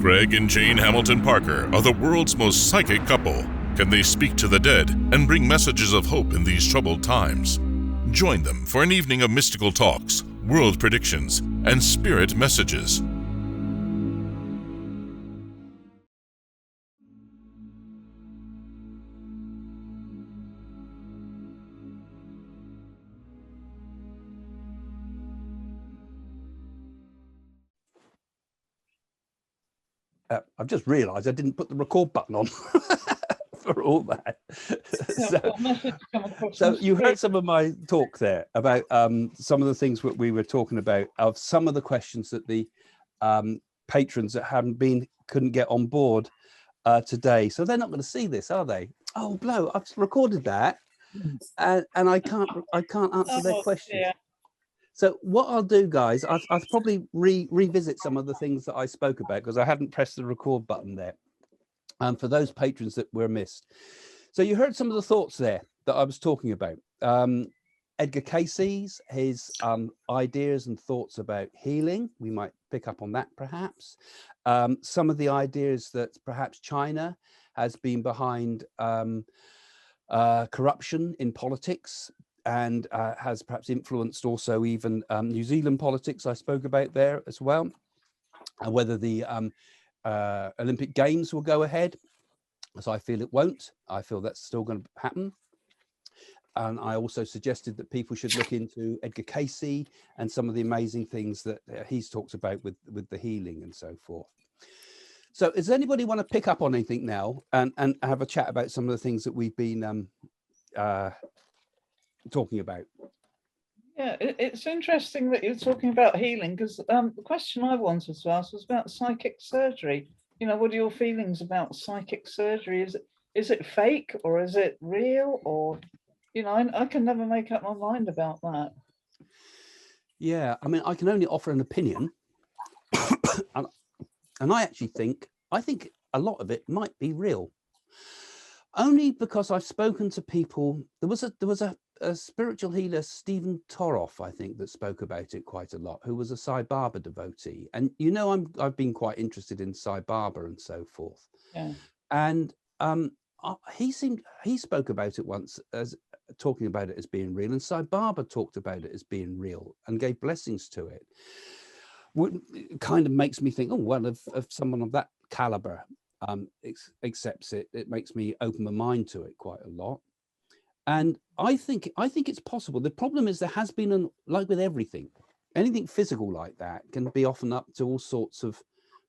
Greg and Jane Hamilton Parker are the world's most psychic couple. Can they speak to the dead and bring messages of hope in these troubled times? Join them for an evening of mystical talks, world predictions, and spirit messages. I've just realised I didn't put the record button on for all that. So you heard some of my talk there about some of the things that we were talking about, of some of the questions that the patrons that couldn't get on board today. So they're not going to see this, are they? Oh, blow! I've recorded that, and I can't answer their questions. Yeah. So what I'll do, guys, I'll probably revisit some of the things that I spoke about, because I hadn't pressed the record button there. For those patrons that were missed. So you heard some of the thoughts there that I was talking about. Edgar Cayce's, his ideas and thoughts about healing. We might pick up on that perhaps. Some of the ideas that perhaps China has been behind corruption in politics, and has perhaps influenced also even New Zealand politics, I spoke about there as well. And whether the Olympic Games will go ahead, as I feel it won't. I feel that's still going to happen. And I also suggested that people should look into Edgar Cayce and some of the amazing things that he's talked about with the healing and so forth. So does anybody want to pick up on anything now and have a chat about some of the things that we've been talking about? Yeah, it's interesting that you're talking about healing, because the question I wanted to ask was about psychic surgery. You know, what are your feelings about psychic surgery? Is it fake, or is it real? Or, you know, I can never make up my mind about that. Yeah, I mean, I can only offer an opinion. and I actually think a lot of it might be real. Only because I've spoken to people. There was a spiritual healer, Stephen Toroff, I think, that spoke about it quite a lot, who was a Sai Baba devotee. And you know, I've been quite interested in Sai Baba and so forth. Yeah. And he spoke about it once as talking about it as being real, and Sai Baba talked about it as being real and gave blessings to it. It kind of makes me think, oh well, if someone of that caliber accepts it, it makes me open my mind to it quite a lot. And I think it's possible. The problem is there has been, like with everything, anything physical like that can be often up to all sorts of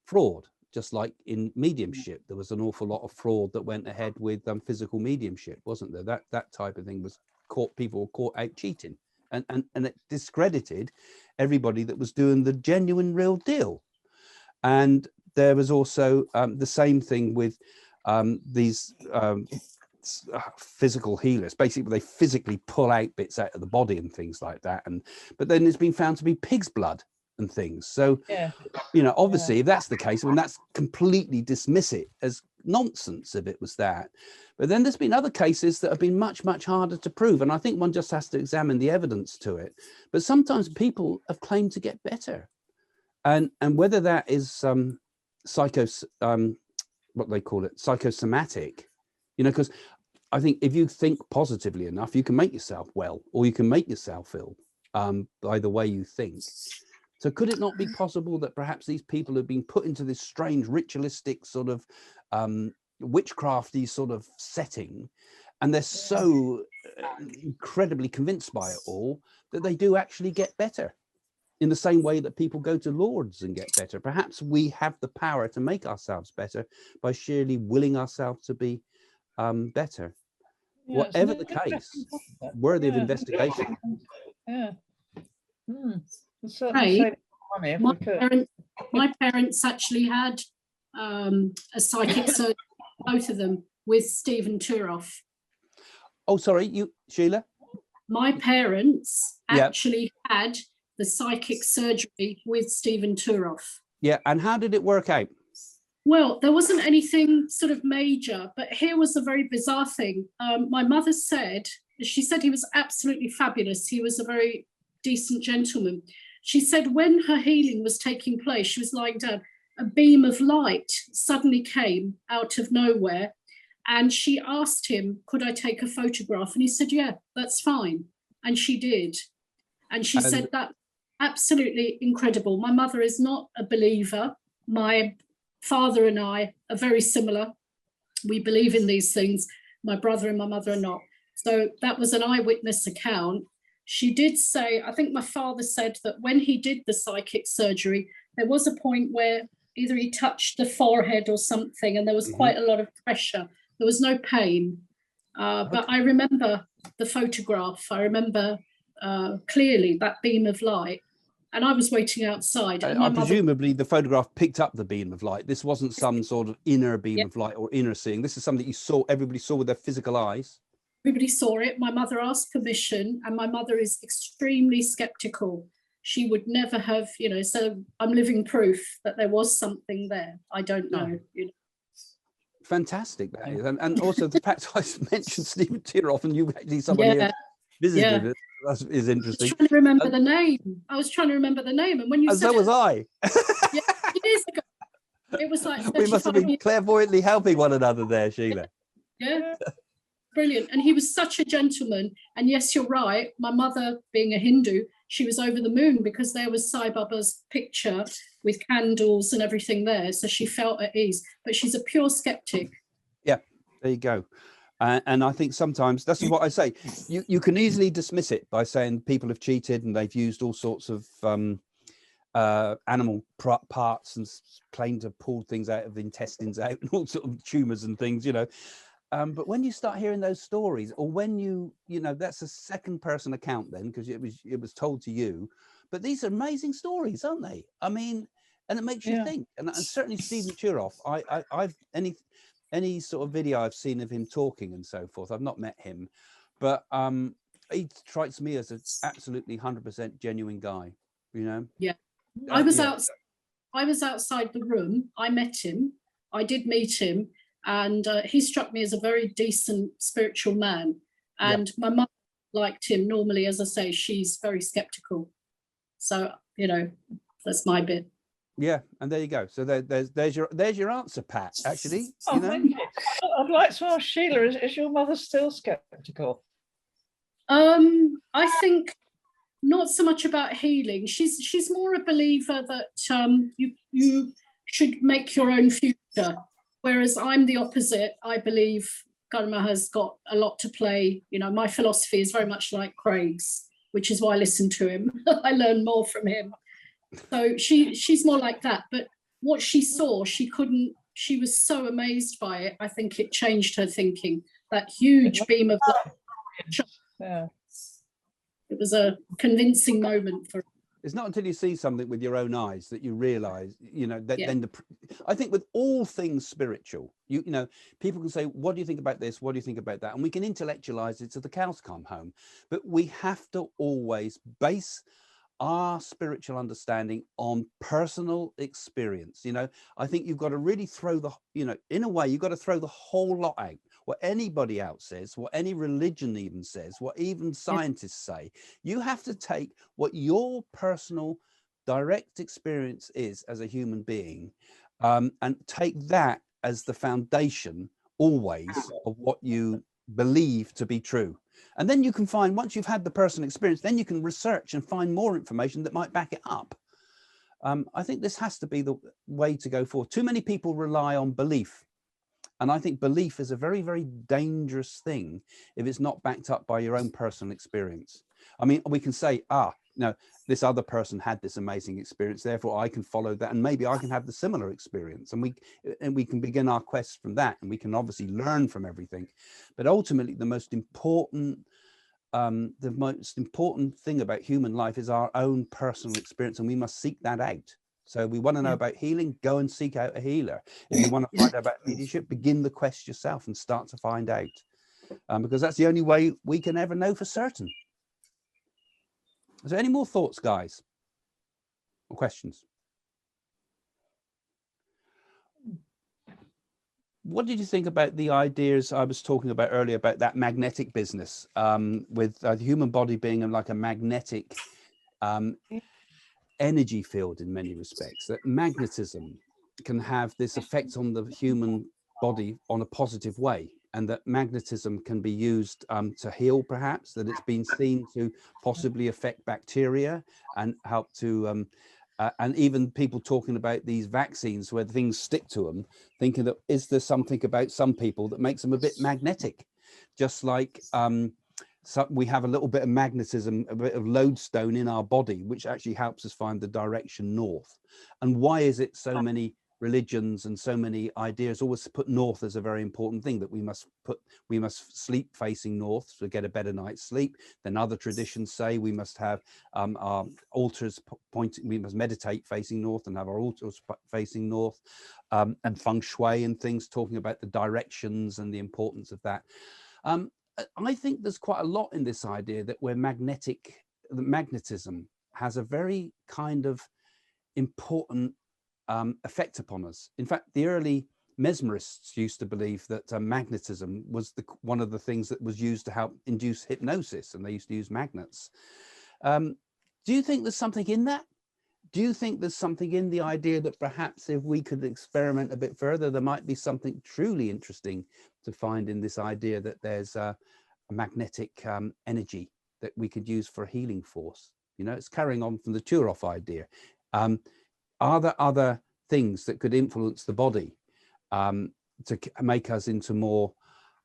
fraud. Just like in mediumship, there was an awful lot of fraud that went ahead with physical mediumship, wasn't there? That type of thing was caught. People were caught out cheating, and it discredited everybody that was doing the genuine, real deal. And there was also the same thing with these physical healers. Basically, they physically pull out bits out of the body and things like that. But then it's been found to be pig's blood and things. So, yeah. You know, obviously, if that's the case, I mean, that's completely dismiss it as nonsense if it was that. But then there's been other cases that have been much, much harder to prove. And I think one just has to examine the evidence to it. But sometimes people have claimed to get better. And whether that is what they call it, psychosomatic, you know, because I think if you think positively enough, you can make yourself well, or you can make yourself ill by the way you think. So could it not be possible that perhaps these people have been put into this strange ritualistic sort of witchcrafty sort of setting, and they're so incredibly convinced by it all that they do actually get better, in the same way that people go to Lourdes and get better? Perhaps we have the power to make ourselves better by sheerly willing ourselves to be better. Yeah, whatever the case, worthy of investigation. Yeah. Hey, my parents actually had a psychic surgery, both of them, with Stephen Turoff. Oh, sorry, you, Sheila? My parents actually had the psychic surgery with Stephen Turoff. Yeah, and how did it work out? Well, there wasn't anything sort of major, but here was a very bizarre thing. My mother said, she said he was absolutely fabulous. He was a very decent gentleman. She said when her healing was taking place, she was lying down, a beam of light suddenly came out of nowhere. And she asked him, could I take a photograph? And he said, yeah, that's fine. And she did. And she said that absolutely incredible. My mother is not a believer. My father and I are very similar. We believe in these things. My brother and my mother are not. So that was an eyewitness account. She did say, I think my father said that when he did the psychic surgery, there was a point where either he touched the forehead or something, and there was quite a lot of pressure. There was no pain. But I remember the photograph. I remember clearly that beam of light. And I was waiting outside. And presumably the photograph picked up the beam of light. This wasn't some sort of inner beam of light or inner seeing. This is something you saw, everybody saw with their physical eyes. Everybody saw it. My mother asked permission, and my mother is extremely skeptical. She would never have, so I'm living proof that there was something there. I don't know. Fantastic, that is. And also the fact I mentioned Stephen Tiroff and you actually somebody else visited it. That is interesting. I was trying to remember the name. And when you said so was I. Years ago, it was like we must have been clairvoyantly helping one another there, Sheila. Yeah. Brilliant. And he was such a gentleman. And yes, you're right. My mother, being a Hindu, she was over the moon because there was Sai Baba's picture with candles and everything there. So she felt at ease. But she's a pure skeptic. Yeah, there you go. And I think sometimes that's what I say. You can easily dismiss it by saying people have cheated and they've used all sorts of animal parts and claimed to have pulled things out of intestines out and all sorts of tumors and things, but when you start hearing those stories, or when that's a second person account then, because it was told to you, but these are amazing stories, aren't they? I mean, and it makes you think. And certainly Stephen Tiroff, I've any sort of video I've seen of him talking and so forth, I've not met him, but he strikes me as an absolutely 100% genuine guy, Yeah. I was outside the room. I met him. I did meet him. And he struck me as a very decent spiritual man. And my mum liked him. Normally, as I say, she's very skeptical. So, that's my bit. Yeah, and there you go. So there's your answer, Pat, actually. Thank you. I'd like to ask Sheila, is your mother still skeptical? I think not so much about healing. She's more a believer that you should make your own future. Whereas I'm the opposite. I believe Karma has got a lot to play. My philosophy is very much like Craig's, which is why I listen to him. I learn more from him. So she's more like that. But what she saw, she was so amazed by it. I think it changed her thinking. That huge beam of light. Yeah. It was a convincing moment for her. It's not until you see something with your own eyes that you realize, then I think with all things spiritual, people can say, what do you think about this? What do you think about that? And we can intellectualize it till the cows come home, but we have to always base our spiritual understanding on personal experience. I think you've got to really throw in a way, you've got to throw the whole lot out. What anybody else says, what any religion even says, what even scientists say, you have to take what your personal direct experience is as a human being, and take that as the foundation always of what you believe to be true. And then you can find, once you've had the personal experience, then you can research and find more information that might back it up. I think this has to be the way to go forward. Too many people rely on belief. And I think belief is a very, very dangerous thing if it's not backed up by your own personal experience. I mean, we can say, this other person had this amazing experience, therefore I can follow that, and maybe I can have the similar experience, and we can begin our quest from that, and we can obviously learn from everything. But ultimately, the most important thing about human life is our own personal experience, and we must seek that out. So we want to know about healing, go and seek out a healer. If you want to find out about mediumship, begin the quest yourself and start to find out, because that's the only way we can ever know for certain. Is there any more thoughts, guys, or questions? What did you think about the ideas I was talking about earlier about that magnetic business, with the human body being like a magnetic energy field in many respects, that magnetism can have this effect on the human body on a positive way, and that magnetism can be used to heal, perhaps, that it's been seen to possibly affect bacteria and help to and even people talking about these vaccines where things stick to them, thinking that is there something about some people that makes them a bit magnetic, just like so we have a little bit of magnetism, a bit of lodestone in our body, which actually helps us find the direction north. And why is it so many religions and so many ideas always put north as a very important thing, that we must sleep facing north to get a better night's sleep? Then other traditions say we must have our altars pointing, we must meditate facing north and have our altars facing north, and feng shui and things talking about the directions and the importance of that. I think there's quite a lot in this idea that we're magnetic, that magnetism has a very kind of important effect upon us. In fact, the early mesmerists used to believe that magnetism was one of the things that was used to help induce hypnosis, and they used to use magnets. Do you think there's something in that? Do you think there's something in the idea that perhaps if we could experiment a bit further, there might be something truly interesting to find in this idea that there's a magnetic energy that we could use for a healing force? You know, it's carrying on from the Turov idea. Are there other things that could influence the body to make us into more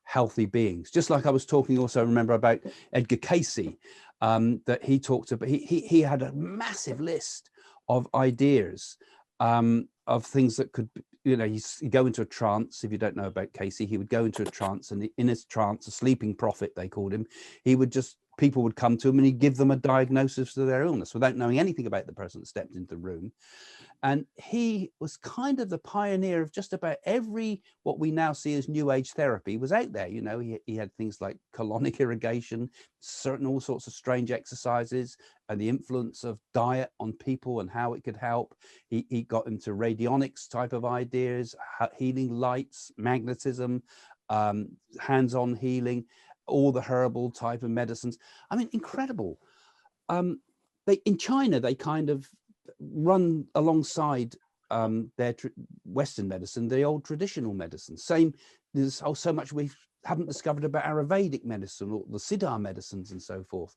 healthy beings? Just like I was talking also, remember, about Edgar Cayce, that he talked about, he had a massive list of ideas of things that could, you know, he'd go into a trance. If you don't know about Cayce, he would go into a trance, and in his trance, a sleeping prophet, they called him, he would just, people would come to him and he'd give them a diagnosis of their illness without knowing anything about the person that stepped into the room. And he was kind of the pioneer of just about every, what we now see as new age therapy was out there. You know, he had things like colonic irrigation, certain all sorts of strange exercises, and the influence of diet on people and how it could help. He got into radionics type of ideas, healing lights, magnetism, hands-on healing, all the herbal type of medicines. I mean, incredible. In China, they kind of run alongside their Western medicine, the old traditional medicine. Same, there's so much we haven't discovered about Ayurvedic medicine or the Siddha medicines and so forth.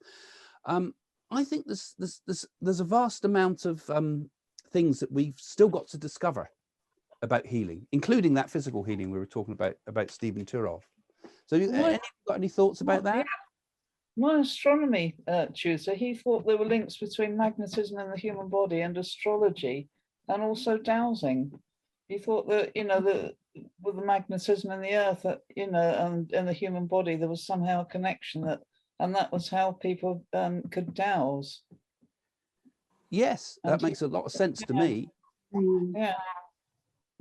I think there's a vast amount of things that we've still got to discover about healing, including that physical healing we were talking about Stephen Turov. So got any thoughts about that? My astronomy tutor, he thought there were links between magnetism in the human body and astrology, and also dowsing. He thought that, you know, with the magnetism in the earth, that, you know, and in the human body, there was somehow a connection, and that was how people could dowse. Yes, that makes a lot of sense to me. Yeah.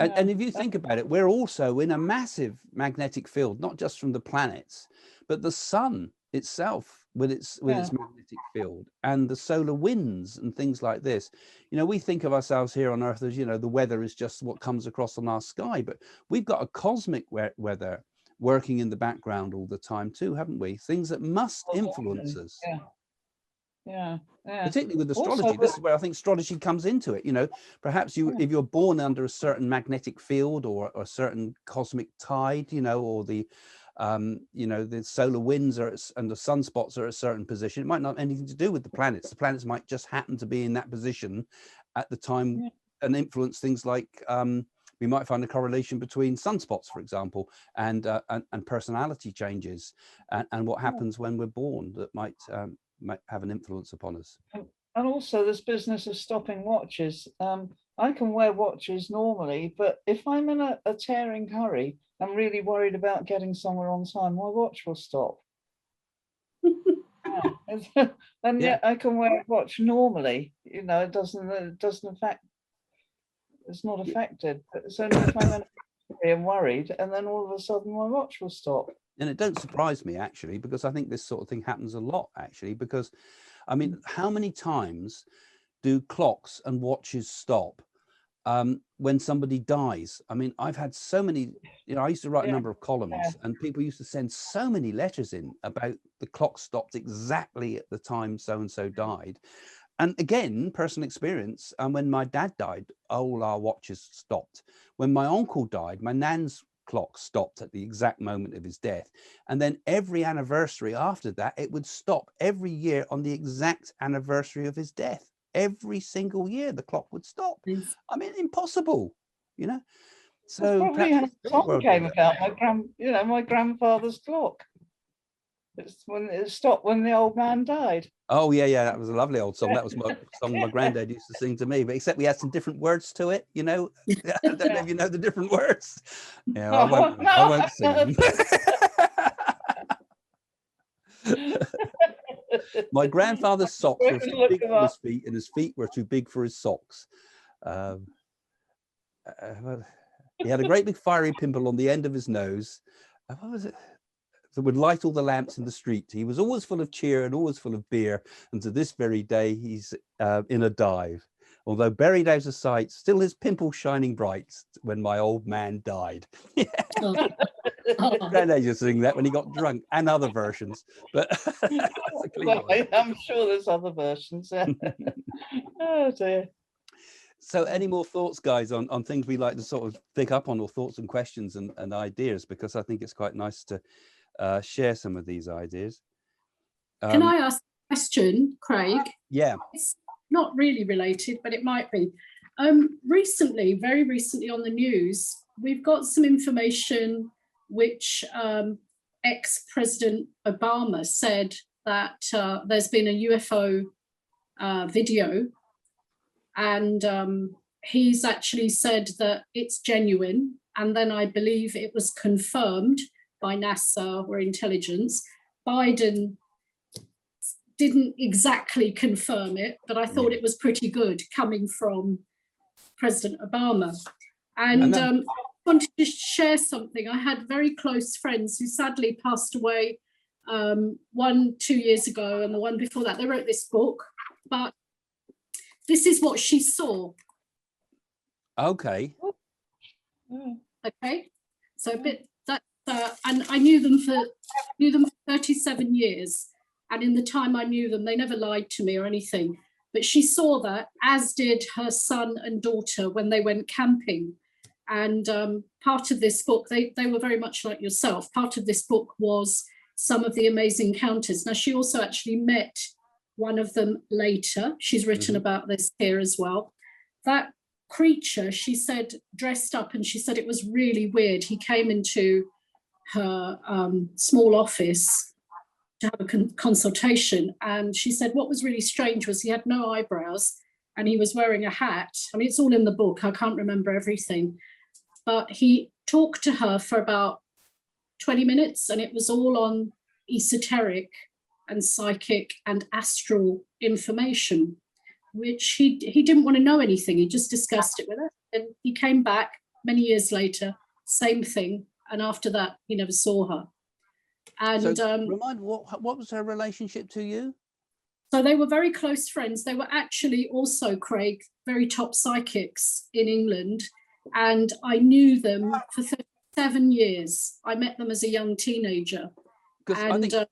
And if you think about it, we're also in a massive magnetic field, not just from the planets, but the sun itself with its magnetic field, and the solar winds and things like this. You know, we think of ourselves here on Earth as, you know, the weather is just what comes across on our sky, but we've got a cosmic weather working in the background all the time too, haven't we? Things that must influence us. Yeah. Particularly with astrology. Also, this is where I think astrology comes into it. You know, perhaps if you're born under a certain magnetic field or a certain cosmic tide, you know, or the you know, the solar winds and the sunspots are at a certain position, it might not have anything to do with the planets. The planets might just happen to be in that position at the time and influence things like we might find a correlation between sunspots, for example, and personality changes and what happens when we're born that might have an influence upon us. And also this business of stopping watches. I can wear watches normally, but if I'm in a tearing hurry, I'm really worried about getting somewhere on time, my watch will stop. And yet I can wear a watch normally. You know, it doesn't affect. It's not affected. It's only if I'm in a hurry and worried, and then all of a sudden my watch will stop. And it don't surprise me, actually, because I think this sort of thing happens a lot, actually, because, I mean, how many times do clocks and watches stop when somebody dies? I mean, I've had so many, you know, I used to write a number of columns and people used to send so many letters in about the clock stopped exactly at the time so-and-so died. And again, personal experience. And when my dad died, all our watches stopped. When my uncle died, my nan's clock stopped at the exact moment of his death. And then every anniversary after that, it would stop every year on the exact anniversary of his death. Every single year, the clock would stop. I mean, impossible, you know. So probably how the song came about. My grandfather's clock. It's when it stopped when the old man died. Oh yeah, that was a lovely old song. That was my song my granddad used to sing to me, but except we had some different words to it, you know. I don't know if you know the different words. Yeah, I won't sing. My grandfather's socks were too big for his feet, and his feet were too big for his socks. He had a great big fiery pimple on the end of his nose. What was it? That would light all the lamps in the street. He was always full of cheer and always full of beer. And to this very day, he's in a dive. Although buried out of sight, still his pimple shining bright when my old man died. Granddad used to sing that when he got drunk, and other versions. But I'm sure there's other versions. Oh dear. So any more thoughts, guys, on things we like to sort of pick up on, or thoughts and questions and ideas? Because I think it's quite nice to share some of these ideas. Can I ask a question, Craig? Yeah. It's not really related, but it might be. Recently, very recently on the news, we've got some information which ex-President Obama said that there's been a UFO video, and he's actually said that it's genuine. And then I believe it was confirmed by NASA or intelligence. Biden didn't exactly confirm it, but I thought it was pretty good coming from President Obama. And I wanted to share something. I had very close friends who sadly passed away, 1-2 years ago, and the one before that. They wrote this book, but this is what she saw. Okay. Okay. So a bit that, and I knew them for 37 years. And in the time I knew them, they never lied to me or anything. But she saw that, as did her son and daughter when they went camping. And part of this book, they were very much like yourself. Part of this book was some of the amazing encounters. Now, she also actually met one of them later. She's written about this here as well. That creature, she said, dressed up, and she said it was really weird. He came into her small office to have a consultation, and she said what was really strange was he had no eyebrows and he was wearing a hat. I mean, it's all in the book, I can't remember everything, but he talked to her for about 20 minutes, and it was all on esoteric and psychic and astral information, which he didn't want to know anything. He just discussed it with her, and he came back many years later, same thing, and after that he never saw her. And so, remind what was her relationship to you? So they were very close friends. They were actually also, Craig, very top psychics in England, and I knew them for 37 years. I met them as a young teenager, and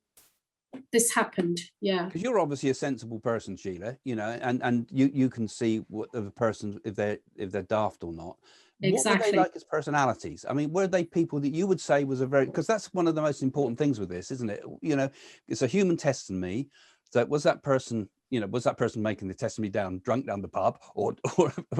this happened. Yeah, because you're obviously a sensible person, Sheila. You know, and you can see what the person, if they're daft or not. Exactly. What were they like as personalities? I mean, were they people that you would say was a very, because that's one of the most important things with this, isn't it? You know, it's a human testimony. So was that person, you know, was that person making the testimony drunk down the pub or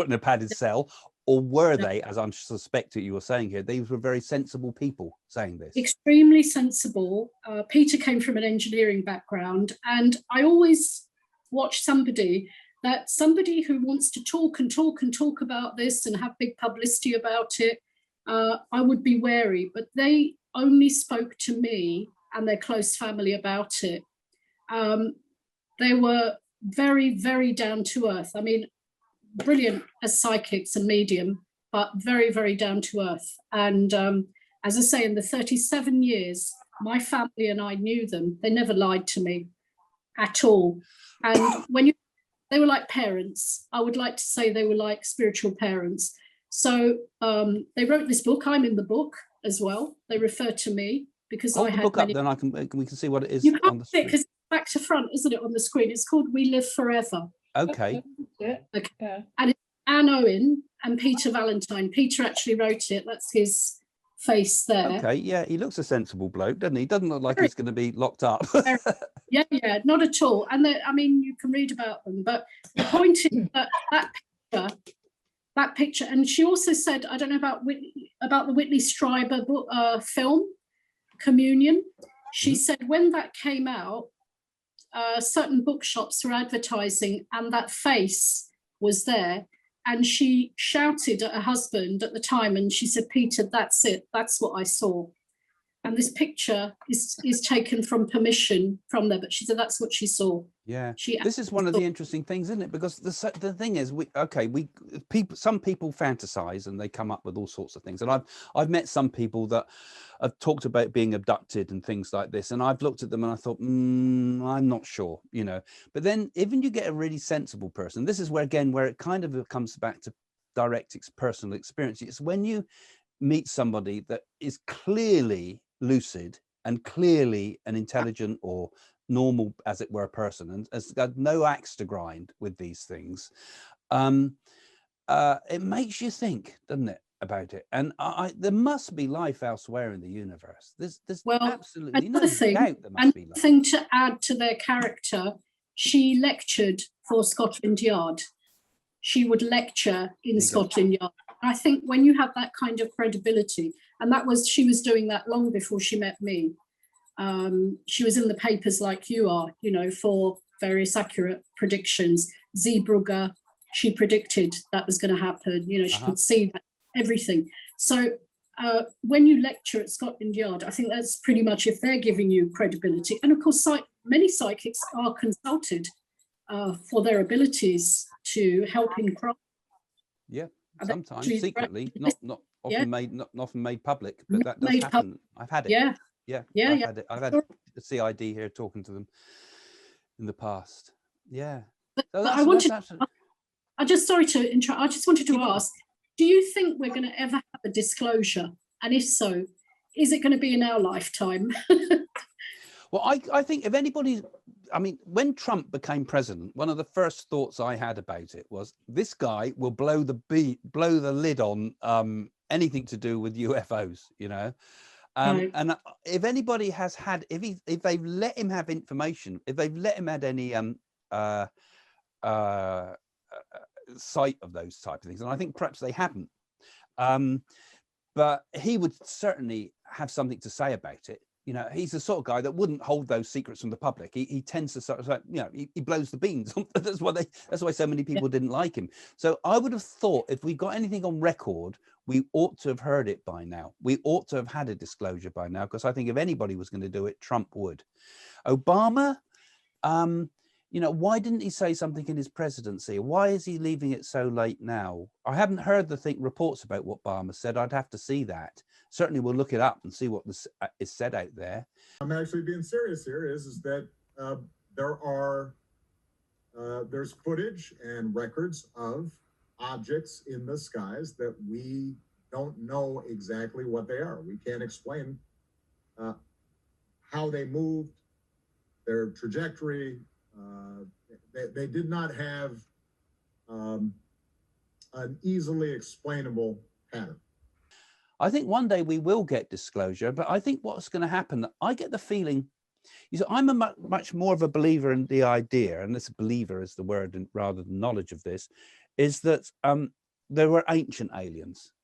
in a padded cell? Or were they, as I'm suspecting you were saying here, they were very sensible people saying this? Extremely sensible. Peter came from an engineering background, and I always watch somebody who wants to talk and talk and talk about this and have big publicity about it, I would be wary. But they only spoke to me and their close family about it. They were very, very down to earth. I mean, brilliant as psychics and medium, but very, very down to earth. And as I say, in the 37 years, my family and I knew them. They never lied to me at all. And they were like parents. I would like to say they were like spiritual parents. So they wrote this book. I'm in the book as well. They refer to me because I had book up, then we can see what it is. You can't see it because it's back to front, isn't it, on the screen? It's called We Live Forever. Okay. Yeah. Okay. Yeah. And it's Anne Owen and Peter Valentine. Peter actually wrote it. That's his face there. Okay. Yeah, he looks a sensible bloke, doesn't he? Doesn't look like Very- he's going to be locked up. Yeah, yeah, not at all. And I mean, you can read about them, but the point is that picture, and she also said, I don't know about the Whitley Strieber book, film, Communion. She said when that came out, certain bookshops were advertising, and that face was there. And she shouted at her husband at the time, and she said, "Peter, that's it. That's what I saw." And this picture is taken from permission from there, but she said that's what she saw. Yeah, She this is one of the interesting things, isn't it? Because the thing is, some people fantasize and they come up with all sorts of things. And I've met some people that have talked about being abducted and things like this, and I've looked at them and I thought, I'm not sure, you know. But then even you get a really sensible person, this is where it kind of comes back to direct personal experience. It's when you meet somebody that is clearly lucid and clearly an intelligent or normal, as it were, person, and has got no axe to grind with these things. It makes you think, doesn't it, about it? And there must be life elsewhere in the universe. There's absolutely no doubt there must be life. Thing to add to their character, she lectured for Scotland Yard. She would lecture in Scotland Yard. I think when you have that kind of credibility, and she was doing that long before she met me. She was in the papers like you are, you know, for various accurate predictions. Zeebrugge, she predicted that was going to happen. You know, she could see everything. So when you lecture at Scotland Yard, I think that's pretty much if they're giving you credibility. And of course, many psychics are consulted for their abilities to help in crime. Yeah, sometimes secretly, not often made public, but that does happen. I've had it. I've had the CID here talking to them in the past. Yeah. So I just wanted to ask, do you think we're going to ever have a disclosure? And if so, is it going to be in our lifetime? Well, I think if anybody's, I mean, when Trump became president, one of the first thoughts I had about it was this guy will blow the lid on anything to do with UFOs, you know. Right. And if anybody has had, if they've let him have information, if they've let him had any sight of those type of things, and I think perhaps they haven't, but he would certainly have something to say about it. You know, he's the sort of guy that wouldn't hold those secrets from the public. He tends to sort of, you know, he blows the beans. That's why so many people didn't like him. So I would have thought if we got anything on record, we ought to have heard it by now. We ought to have had a disclosure by now, because I think if anybody was going to do it, Trump would. Obama, you know, why didn't he say something in his presidency? Why is he leaving it so late now? I haven't heard reports about what Obama said. I'd have to see that. Certainly we'll look it up and see what is said out there. I'm actually being serious here is that there's footage and records of objects in the skies that we don't know exactly what they are. We can't explain how they moved, their trajectory. They did not have an easily explainable pattern. I think one day we will get disclosure, but I think what's going to happen, I get the feeling, I'm a much more of a believer in the idea, and this believer is the word rather than knowledge of this, is that there were ancient aliens.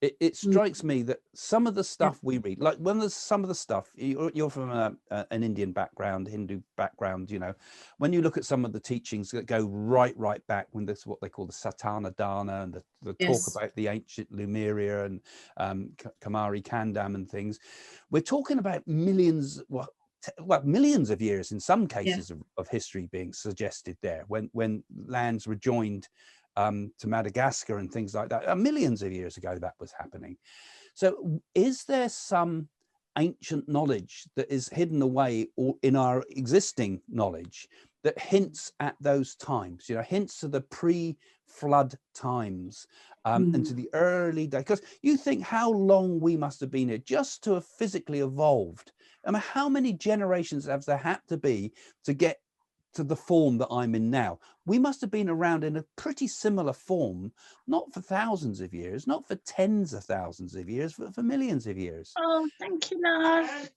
It strikes me that some of the stuff we read, like some of the stuff, you're from an Indian background, Hindu background, you know, when you look at some of the teachings that go right back, when this what they call the Satana Dana, and the talk about the ancient Lemuria and Kamari Kandam and things, we're talking about millions of years in some cases of history being suggested there, when lands were joined to Madagascar and things like that. Millions of years ago that was happening. So is there some ancient knowledge that is hidden away or in our existing knowledge that hints at those times, you know, hints to the pre-flood times and to the early days? Because you think how long we must have been here just to have physically evolved. I mean, how many generations have there had to be to get to the form that I'm in now. We must have been around in a pretty similar form, not for thousands of years, not for tens of thousands of years, but for millions of years. Oh, thank you, love.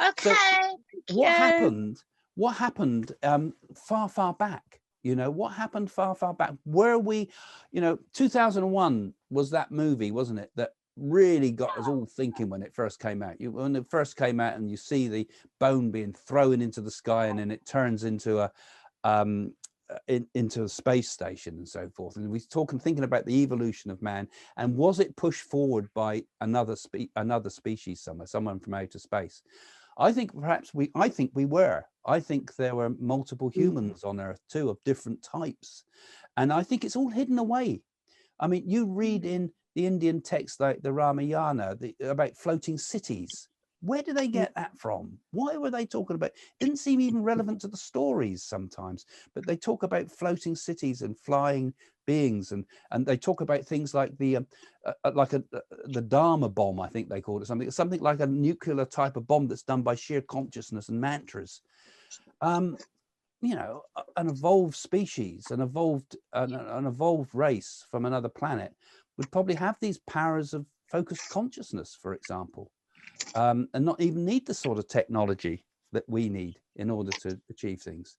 Okay. So thank what you. happened? What happened far back? You know, what happened far back? Were we, you know, 2001 was that movie, wasn't it? That really got us all thinking when it first came out. When it first came out, and you see the bone being thrown into the sky, and then it turns into into a space station and so forth. And we're thinking about the evolution of man, and was it pushed forward by another species somewhere, someone from outer space? I think perhaps I think there were multiple humans on Earth too, of different types, and I think it's all hidden away. I mean, you read in the Indian text like the Ramayana about floating cities. Where do they get that from? Why were they talking about? It didn't seem even relevant to the stories sometimes, but they talk about floating cities and flying beings, and they talk about things like the Dharma bomb, I think they called it, something like a nuclear type of bomb that's done by sheer consciousness and mantras. You know, an evolved species, an evolved race from another planet would probably have these powers of focused consciousness, for example. And not even need the sort of technology that we need in order to achieve things.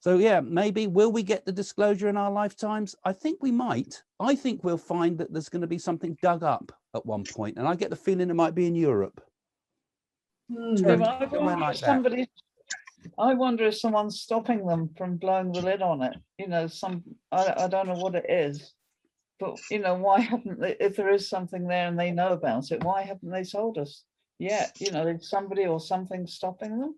So yeah, maybe will we get the disclosure in our lifetimes? I think we might. I think we'll find that there's going to be something dug up at one point, and I get the feeling it might be in Europe. I wonder if someone's stopping them from blowing the lid on it. You know, I don't know what it is. But, you know, why haven't they, if there is something there and they know about it, why haven't they told us yet? You know, there's somebody or something stopping them.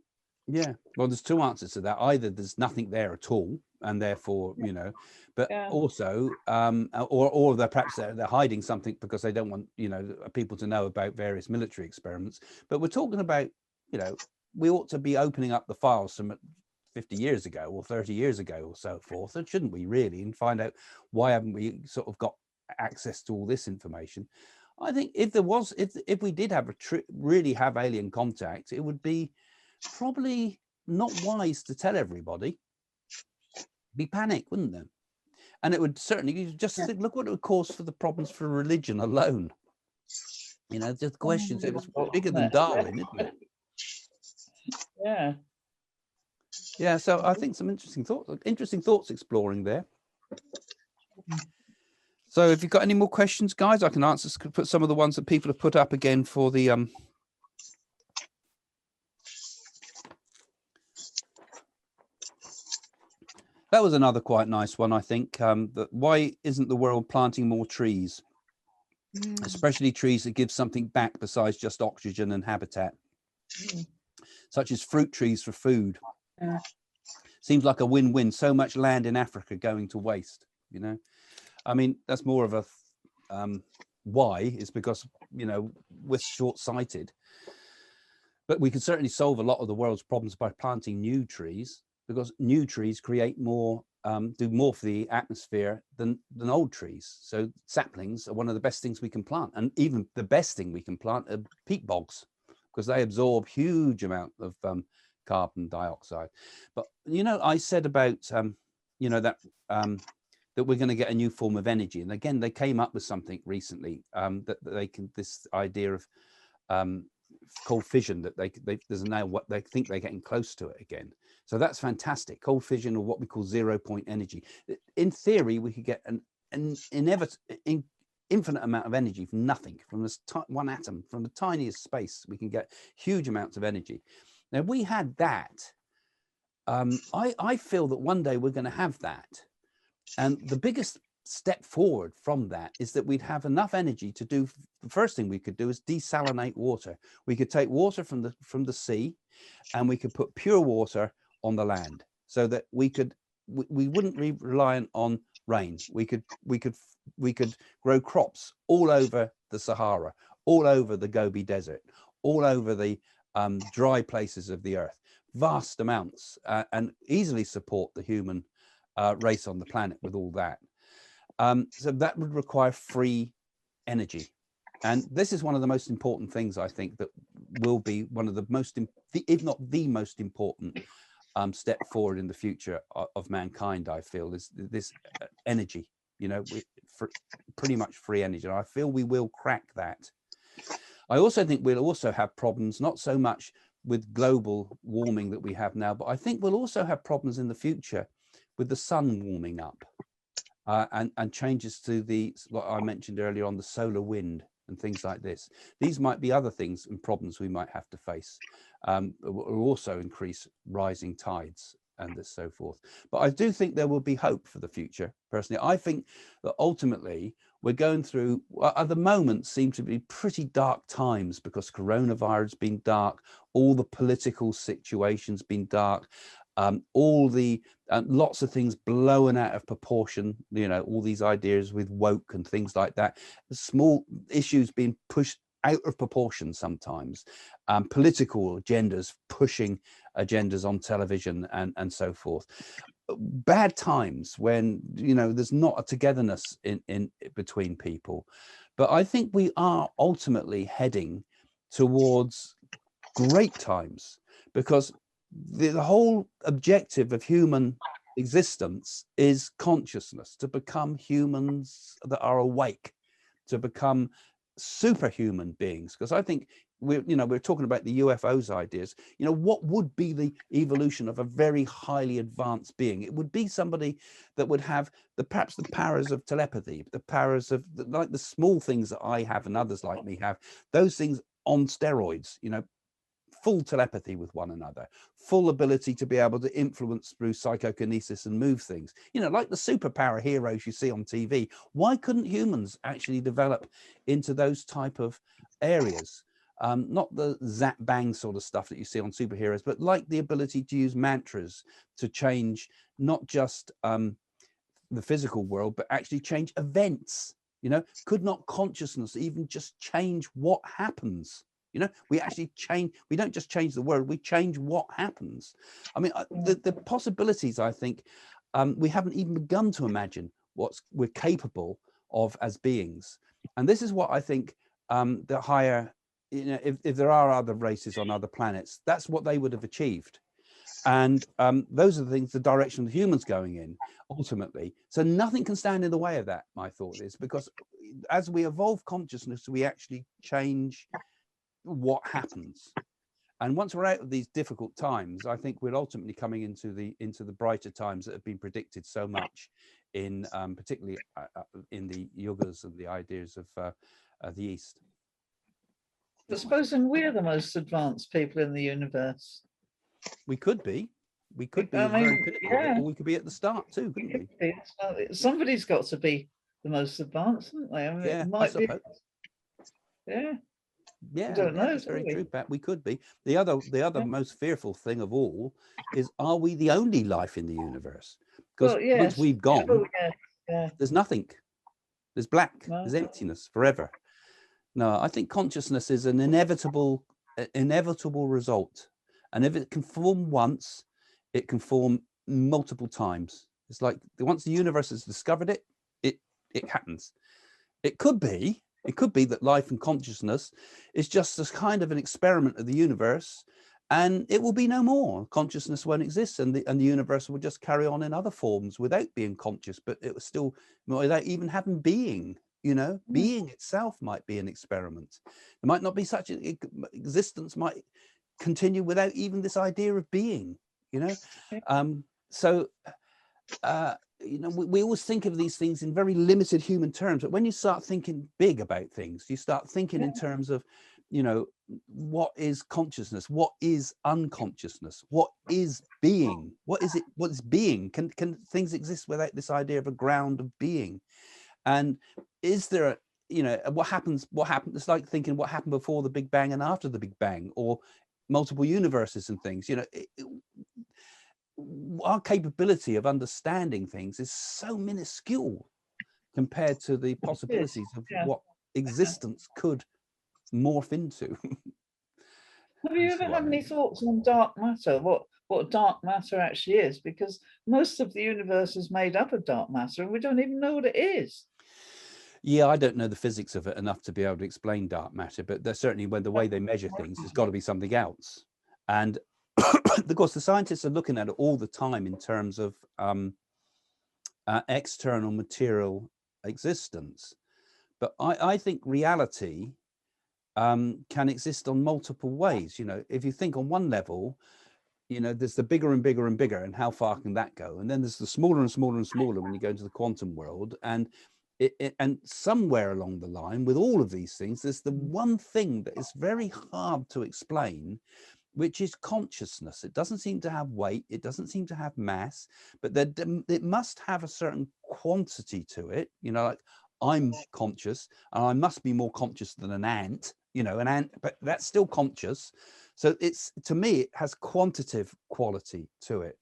Yeah, well, there's two answers to that. Either there's nothing there at all, and therefore, you know, but also, or perhaps they're hiding something because they don't want, you know, people to know about various military experiments. But we're talking about, you know, we ought to be opening up the files from 50 years ago or 30 years ago or so forth, and shouldn't we really, and find out why haven't we sort of got access to all this information. I think if there was, if we did have really have alien contact, it would be probably not wise to tell everybody. Be panic, wouldn't there? And it would certainly just look what it would cause for the problems for religion alone. You know, just questions. It was bigger than Darwin, isn't it? Yeah. Yeah, so I think some interesting thoughts exploring there. So if you've got any more questions, guys, I can put some of the ones that people have put up again for the that was another quite nice one, I think. That why isn't the world planting more trees, especially trees that give something back besides just oxygen and habitat, such as fruit trees for food? Seems like a win-win. So much land in Africa going to waste, you know. I mean, that's more of a why is because, you know, we're short-sighted. But we can certainly solve a lot of the world's problems by planting new trees, because new trees create more, do more for the atmosphere than old trees. So saplings are one of the best things we can plant, and even the best thing we can plant are peat bogs, because they absorb huge amount of carbon dioxide. But you know, I said about you know, that that we're going to get a new form of energy, and again they came up with something recently that they can, this idea of cold fission, that there's now what they think they're getting close to it again. So that's fantastic. Cold fission, or what we call 0 point energy. In theory, we could get an infinite amount of energy from nothing, from this one atom, from the tiniest space. We can get huge amounts of energy. Now, if we had that, I feel that one day we're going to have that. And the biggest step forward from that is that we'd have enough energy to do, the first thing we could do is desalinate water. We could take water from the sea, and we could put pure water on the land, so that we wouldn't be reliant on rain. We could grow crops all over the Sahara, all over the Gobi Desert, all over the dry places of the earth, vast amounts, and easily support the human race on the planet with all that. So that would require free energy. And this is one of the most important things, I think, that will be one of the most, if not the most important step forward in the future of mankind, I feel, is this energy, you know, pretty much free energy. And I feel we will crack that. I also think we'll also have problems, not so much with global warming that we have now, but I think we'll also have problems in the future with the sun warming up and changes to what I mentioned earlier on, the solar wind and things like this. These might be other things and problems we might have to face. Will also increase rising tides and so forth. But I do think there will be hope for the future. Personally, I think that ultimately we're going through, at the moment, seem to be pretty dark times, because coronavirus has been dark, all the political situations been dark, all the lots of things blown out of proportion, you know, all these ideas with woke and things like that, small issues being pushed out of proportion sometimes, political agendas pushing agendas on television and so forth. Bad times when, you know, there's not a togetherness in between people. But I think we are ultimately heading towards great times, because the whole objective of human existence is consciousness, to become humans that are awake, to become superhuman beings. Because I think we're talking about the UFOs ideas. You know, what would be the evolution of a very highly advanced being? It would be somebody that would have perhaps the powers of telepathy, the powers of like the small things that I have and others like me have, those things on steroids, you know, full telepathy with one another, full ability to be able to influence through psychokinesis and move things, you know, like the superpower heroes you see on TV. Why couldn't humans actually develop into those type of areas? Not the zap bang sort of stuff that you see on superheroes, but like the ability to use mantras to change not just the physical world, but actually change events. You know, could not consciousness even just change what happens? You know, we actually change, we don't just change the world, we change what happens. I mean, the possibilities, I think, we haven't even begun to imagine what we're capable of as beings. And this is what I think the higher, you know, if there are other races on other planets, that's what they would have achieved. And those are the things, the direction the humans going in ultimately. So nothing can stand in the way of that, my thought is, because as we evolve consciousness, we actually change what happens. And once we're out of these difficult times, I think we're ultimately coming into the brighter times that have been predicted so much in particularly in the yugas and the ideas of the East. But supposing we're the most advanced people in the universe, we could be I mean, very pinnacle of it, or we could be at the start too, couldn't we? Somebody's got to be the most advanced, haven't they? I mean, Yeah, it might be. Yeah, I don't know. That's very true, Pat. We could be. The other most fearful thing of all is, are we the only life in the universe? Because once we've gone, there's nothing. There's black. There's emptiness forever. No, I think consciousness is an inevitable result. And if it can form once, it can form multiple times. It's like once the universe has discovered it, it happens. It could be that life and consciousness is just a kind of an experiment of the universe, and it will be no more. Consciousness won't exist, and the universe will just carry on in other forms without being conscious, but it was still without even having being. You know, being itself might be an experiment. There might not be such an existence, might continue without even this idea of being, you know. You know, we always think of these things in very limited human terms, but when you start thinking big about things, you start thinking in terms of, you know, what is consciousness, what is unconsciousness, what is being, what is being? Can things exist without this idea of a ground of being? And is there you know, what happened? It's like thinking what happened before the Big Bang and after the Big Bang, or multiple universes and things. You know, our capability of understanding things is so minuscule compared to the possibilities of what existence could morph into. Have you ever had any thoughts on dark matter? What dark matter actually is? Because most of the universe is made up of dark matter, and we don't even know what it is. Yeah, I don't know the physics of it enough to be able to explain dark matter, but there's certainly when the way they measure things, there's got to be something else. And of course, the scientists are looking at it all the time in terms of external material existence. But I think reality can exist on multiple ways. You know, if you think on one level, you know, there's the bigger and bigger and bigger, and how far can that go? And then there's the smaller and smaller and smaller when you go into the quantum world. And and somewhere along the line with all of these things, there's the one thing that is very hard to explain, which is consciousness. It doesn't seem to have weight, it doesn't seem to have mass, but it must have a certain quantity to it. You know, like I'm conscious and I must be more conscious than an ant, you know, an ant, but that's still conscious. So it's, to me, it has quantitative quality to it.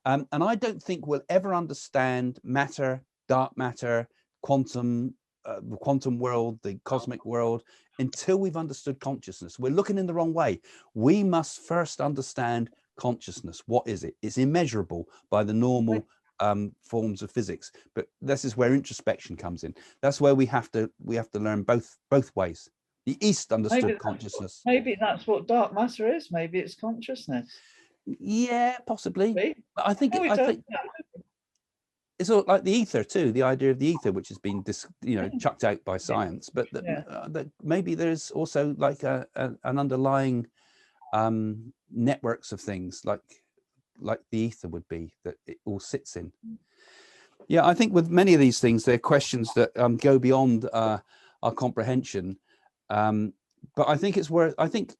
And I don't think we'll ever understand matter, dark matter, quantum, the quantum world, the cosmic world, until we've understood consciousness. We're looking in the wrong way. We must first understand consciousness. What is it? It's immeasurable by the normal forms of physics. But this is where introspection comes in. That's where we have to learn both ways. The East understood consciousness. Maybe that's what dark matter is. Maybe it's consciousness. Yeah, possibly. Maybe. I think No, it's all like the ether too, the idea of the ether, which has been chucked out by science, but that maybe there's also like an underlying networks of things like the ether would be, that it all sits in. Yeah, I think with many of these things, they're questions that go beyond our comprehension. But I think it's where I think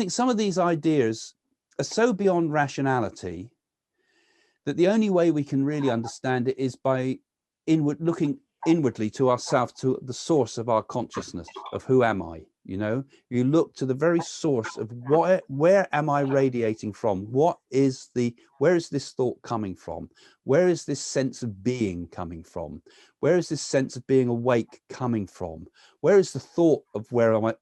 some of these ideas are so beyond rationality that the only way we can really understand it is by looking inwardly to ourselves, to the source of our consciousness, of who am I. You know, you look to the very source of where am I radiating from? Where is this thought coming from? Where is this sense of being coming from? Where is this sense of being awake coming from? Where is the thought of where am I,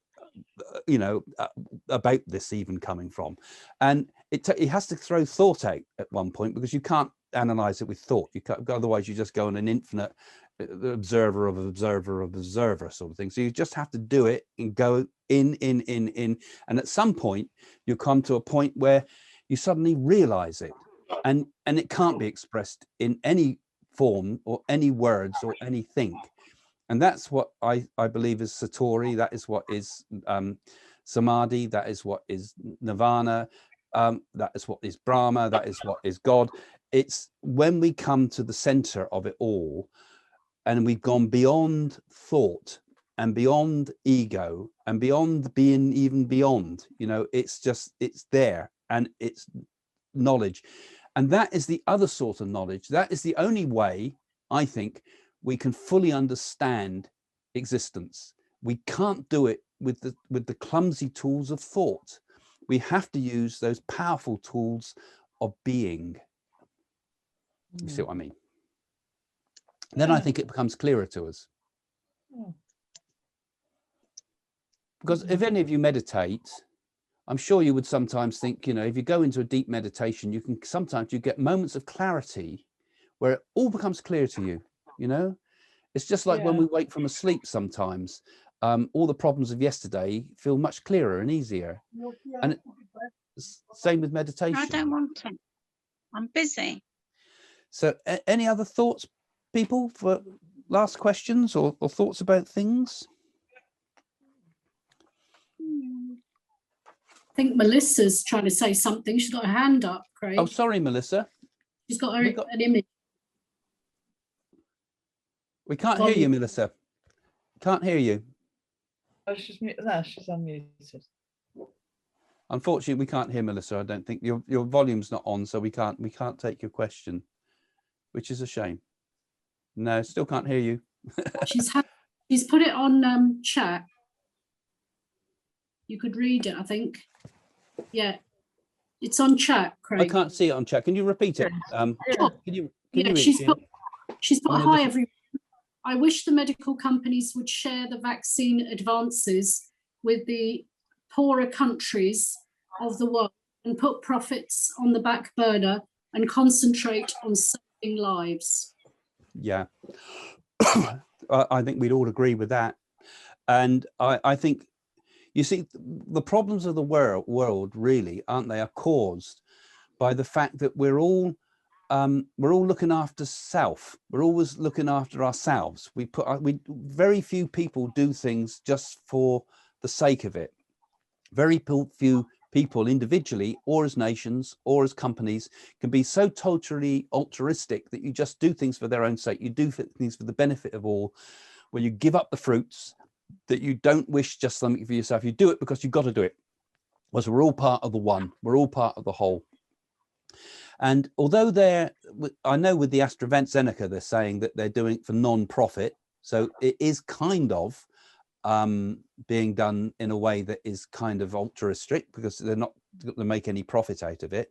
about this even coming from? And it has to throw thought out at one point, because you can't analyze it with thought. You can't, otherwise you just go on an infinite observer of observer of observer sort of thing. So you just have to do it and go in, and at some point you come to a point where you suddenly realize it, and it can't be expressed in any form or any words or anything. And that's what I believe is Satori. That is what is Samadhi. That is what is Nirvana. That is what is Brahma. That is what is God. It's when we come to the center of it all, and we've gone beyond thought and beyond ego and beyond being even beyond, it's there, and it's knowledge. And that is the other sort of knowledge. That is the only way, I think, we can fully understand existence. We can't do it with the clumsy tools of thought. We have to use those powerful tools of being. You see what I mean? Then I think it becomes clearer to us. Because if any of you meditate, I'm sure you would sometimes think, if you go into a deep meditation, you get moments of clarity where it all becomes clear to you. It's just like when we wake from a sleep sometimes, all the problems of yesterday feel much clearer and easier. And same with meditation. I don't want to. I'm busy. So any other thoughts, people, for last questions or thoughts about things? I think Melissa's trying to say something. She's got her hand up, Craig. Oh, sorry, Melissa. She's got an image. We can't hear you, Melissa. Can't hear you. Oh, she's unmuted. Unfortunately, we can't hear Melissa. I don't think your volume's not on, so we can't take your question, which is a shame. No, still can't hear you. She's put it on chat. You could read it, I think. Yeah, it's on chat, Craig. I can't see it on chat. Can you repeat it? Can you read she's it? She's put hi everyone. I wish the medical companies would share the vaccine advances with the poorer countries of the world and put profits on the back burner and concentrate on saving lives. Yeah, I think we'd all agree with that. And I think, You see, the problems of the world really, aren't they, are caused by the fact that we're all looking after self. We're always looking after ourselves. Very few people do things just for the sake of it. Very few people individually or as nations or as companies can be so totally altruistic that you just do things for their own sake. You do things for the benefit of all, where you give up the fruits, that you don't wish just something for yourself. You do it because you've got to do it. Because we're all part of the one, we're all part of the whole. And although I know with the AstraZeneca, they're saying that they're doing it for non-profit. So it is kind of being done in a way that is kind of altruistic, because they're not going to make any profit out of it.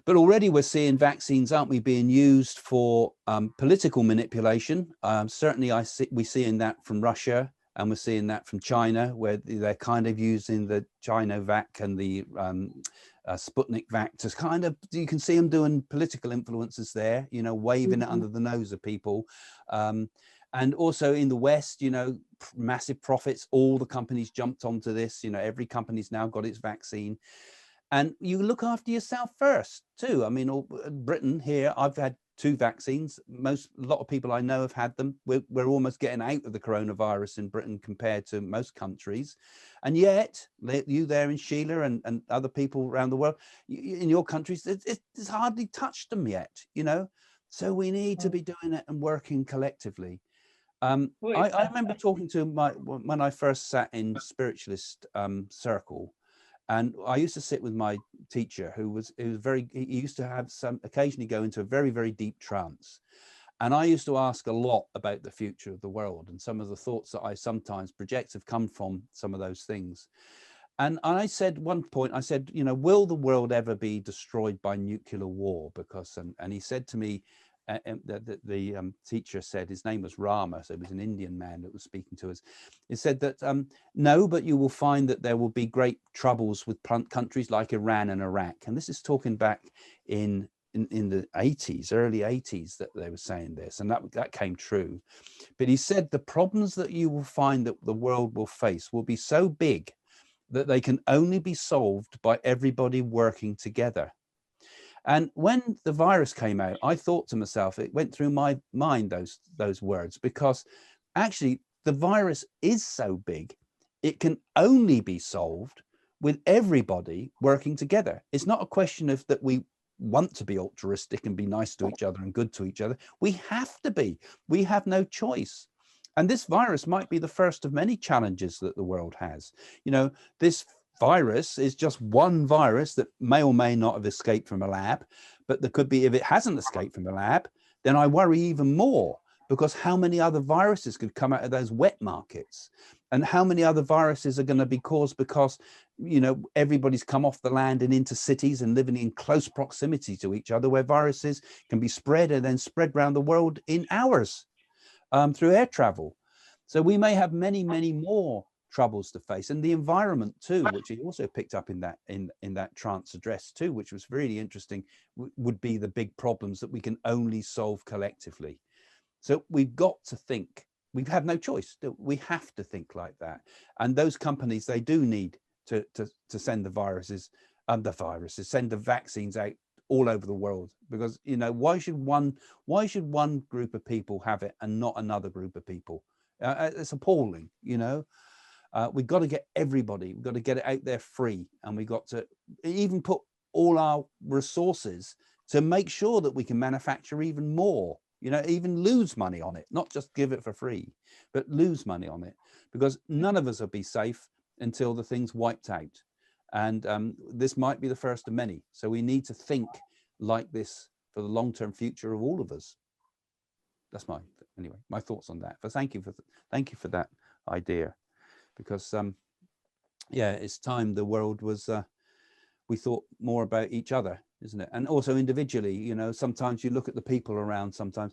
But already we're seeing vaccines, aren't we, being used for political manipulation. Certainly we're seeing that from Russia, and we're seeing that from China, where they're kind of using the China-Vac and the Sputnik Vac to kind of, you can see them doing political influences there, you know, waving it under the nose of people. And also in the West, you know, massive profits. All the companies jumped onto this. You know, every company's now got its vaccine. And you look after yourself first too. I mean, Britain here, I've had 2 vaccines. A lot of people I know have had them. We're almost getting out of the coronavirus in Britain compared to most countries. And yet, you there in Sheila and other people around the world, in your countries, it's hardly touched them yet, you know? So we need to be doing it and working collectively. I remember talking to when I first sat in spiritualist circle, and I used to sit with my teacher, he used to have occasionally go into a very, very deep trance. And I used to ask a lot about the future of the world, and some of the thoughts that I sometimes project have come from some of those things. And I said, one point, I said, you know, will the world ever be destroyed by nuclear war? Because, and he said to me, the teacher said, his name was Rama, so it was an Indian man that was speaking to us. He said that no, but you will find that there will be great troubles with countries like Iran and Iraq. And this is talking back in the 80s, early 80s, that they were saying this, and that came true. But he said the problems that you will find that the world will face will be so big that they can only be solved by everybody working together. And when the virus came out, I thought to myself, it went through my mind, those words, because actually the virus is so big, it can only be solved with everybody working together. It's not a question of that we want to be altruistic and be nice to each other and good to each other. We have to be. We have no choice. And this virus might be the first of many challenges that the world has. You know, this virus is just one virus that may or may not have escaped from a lab, but there could be, if it hasn't escaped from a lab, then I worry even more, because how many other viruses could come out of those wet markets, and how many other viruses are going to be caused because, you know, everybody's come off the land and into cities and living in close proximity to each other, where viruses can be spread and then spread around the world in hours through air travel. So we may have many, many more troubles to face, and the environment too, which he also picked up in that trance address too, which was really interesting, would be the big problems that we can only solve collectively. So we've got to think. We have no choice. We have to think like that. And those companies, they do need to send send the vaccines out all over the world, because, you know, why should one group of people have it and not another group of people? It's appalling, you know. We've got to get everybody, we've got to get it out there free, and we've got to even put all our resources to make sure that we can manufacture even more, you know, even lose money on it, not just give it for free, but lose money on it, because none of us will be safe until the thing's wiped out. And this might be the first of many. So we need to think like this for the long-term future of all of us. That's my thoughts on that. But thank you for that idea. Because yeah, it's time the world was we thought more about each other, isn't it? And also individually, you know, sometimes you look at the people around sometimes,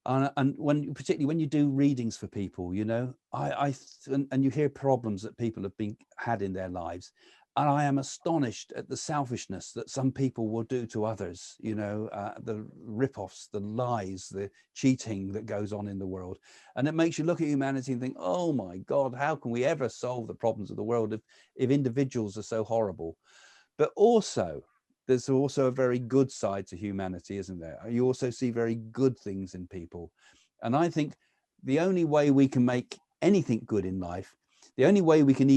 and particularly when you do readings for people, you know, and you hear problems that people have had in their lives, And I am astonished at the selfishness that some people will do to others, you know, the rip-offs, the lies, the cheating that goes on in the world. And it makes you look at humanity and think, oh my God, how can we ever solve the problems of the world if individuals are so horrible? But also, there's also a very good side to humanity, isn't there? You also see very good things in people. And I think the only way we can make anything good in life, the only way we can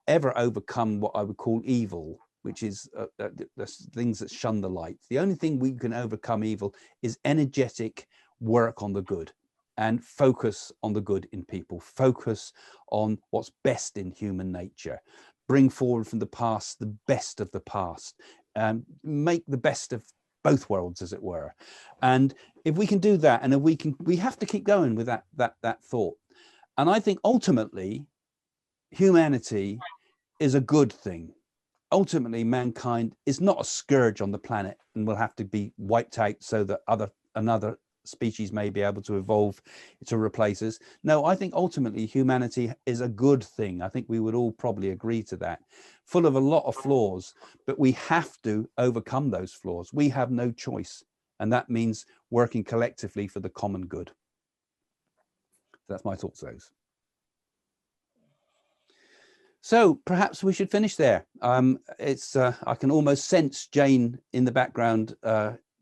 ever overcome what I would call evil, which is the things that shun the light, the only thing we can overcome evil is energetic work on the good and focus on the good in people, focus on what's best in human nature, bring forward from the past the best of the past, make the best of both worlds, as it were. And if we can do that, and if we have to keep going with that thought. And I think ultimately humanity is a good thing. Ultimately, mankind is not a scourge on the planet and will have to be wiped out so that another species may be able to evolve to replace us. No, I think ultimately humanity is a good thing. I think we would all probably agree to that. Full of a lot of flaws, but we have to overcome those flaws. We have no choice. And that means working collectively for the common good. That's my thoughts, those. So perhaps we should finish there. I can almost sense Jane in the background,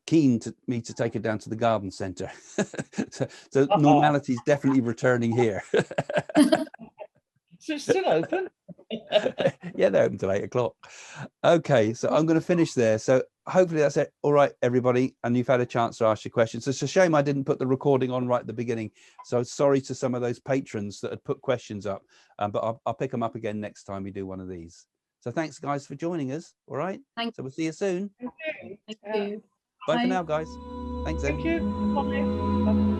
keen to me to take her down to the garden centre. so normality is definitely returning here. So it's still open? Yeah, they're open till 8 o'clock. Okay, so I'm going to finish there. So hopefully that's it. All right, everybody, and you've had a chance to ask your questions. It's a shame I didn't put the recording on right at the beginning. So sorry to some of those patrons that had put questions up, but I'll pick them up again next time we do one of these. So thanks, guys, for joining us. All right. Thank So we'll see you soon. Thank you. you. Bye for Bye. now, guys. Thanks, then. Thank you. Bye.